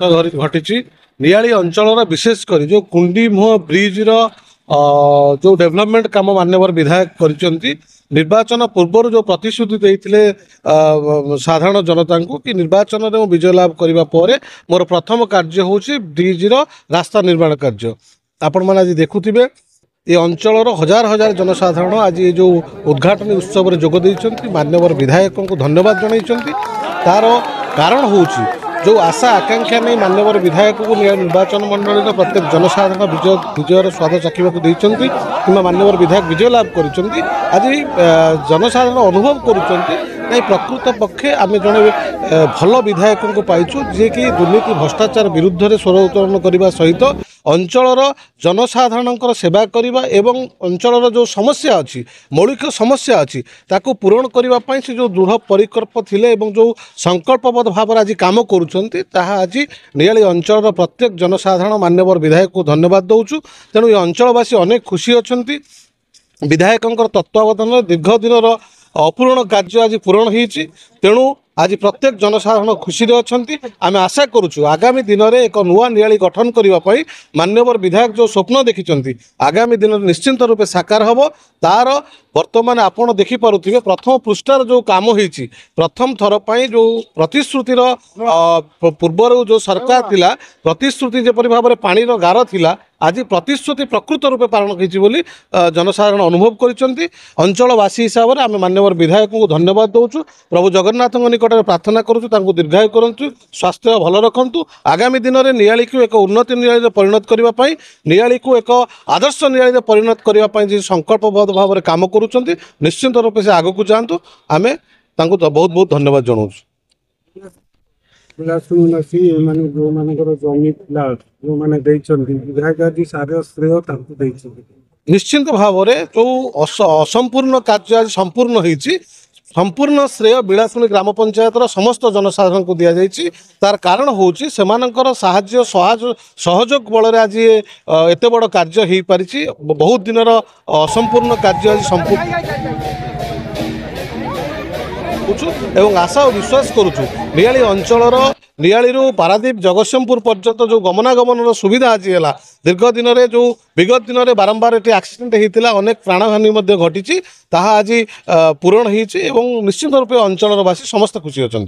घटी नियाली अंचल विशेषकर जो कुंडीमुह ब्रिज जो डेवलपमेंट काम मान्यवर विधायक कर निर्वाचन पूर्व जो प्रतिश्रुति देते साधारण जनता को कि निर्वाचन में विजय लाभ करने पर मोर प्रथम कार्य हूँ ब्रिज रास्ता निर्माण कार्य। आपण मैंने आज देखुवे ये अंचल हजार हजार जनसाधारण आज ये जो उद्घाटन उत्सव में जोग देइछन्ति मान्यवर विधायकों को धन्यवाद जणाइछन्ति। तार कारण हूँ जो आशा आकांक्षा नहीं मान्यवर विधायक को निर्वाचन मंडल प्रत्येक जनसाधारण विजयर स्वाद चाखा देइछन्ति कि मान्यवर विधायक विजय लाभ करिछन्ति। आज जनसाधारण अनुभव करुछन्ति नहीं प्रकृत पक्षे आम जड़े भल विधायकों को पाइछु जे कि दुर्नीति भ्रष्टाचार विरुद्ध में स्वर उत्तोलन करने सहित अंचल जनसाधारण सेवा करने एवं अंचल जो समस्या अच्छी मौलिक समस्या अच्छी ताकू पूरण करने से जो दृढ़ परिकल्प थिले एवं जो संकल्पबद्ध भाव आज काम करुछन्ति ताहा आज नियाली अंचल प्रत्येक जनसाधारण मान्यवर विधायक को धन्यवाद दौचु। तेणु ये अंचलवासी अनेक खुशी अच्छी विधायकों तत्वावधान दीर्घ दिन अपूर्ण कार्य आज पूरण होती। तेणु आज प्रत्येक जनसाधारण खुशी अच्छी आम आशा करुचु आगामी दिन में एक नुआ नियाली गठन करने मान्यवर विधायक जो स्वप्न देखिं आगामी दिन में निश्चिंत रूपे साकार हम तार वर्तमान आपड़ देखिपे प्रथम पृष्ठार जो काम होती प्रथम थर पर जो प्रतिश्रुतिर पूर्वर जो सरकार थिला प्रतिश्रुति जपरी भाव में पानी गार थिला आज प्रतिश्रुति प्रकृत रूपे पालन होती जनसाधारण अनुभव कर अंचलवासी हिसाब से आम मान्यवर विधायक को धन्यवाद दौचु। प्रभु जगन्नाथ निकट में प्रार्थना करूँ दीर्घायु करूँ स्वास्थ्य भल रखु आगामी दिन में नियाली को एक उन्नति नियाली परिणत करने नियाली को एक आदर्श नियाली परिणत करने संकल्पबद्ध भाव में काम कर निश्चिंत रूप से आग को जातु आम बहुत बहुत धन्यवाद जनाऊँ। जो मानकर जमी जो मैंने विधायक आज सारे श्रेय निश्चिंत भाव में जो असंपूर्ण कार्य आज संपूर्ण होती संपूर्ण श्रेय बिलासुणी ग्राम पंचायत समस्त जनसाधारण को दि जाइए। तार कारण हूँ से साहाय्य सहयोग बल आज एत बड़ कार्य हो पारी बहुत दिन असंपूर्ण कार्य आज संपूर्ण एवं आशा और विश्वास करुचु नियाली अंचल नियाली पारादीप जगतसिंहपुर पर्यंत जो गमनागमन सुविधा आज है दीर्घ दिन में जो विगत दिन में बारंबार ये एक्सीडेंट होता अनेक प्राणहानि घटी आज पूरण हो निश्चित रूपे अंचलवासी समस्त खुशी अच्छा।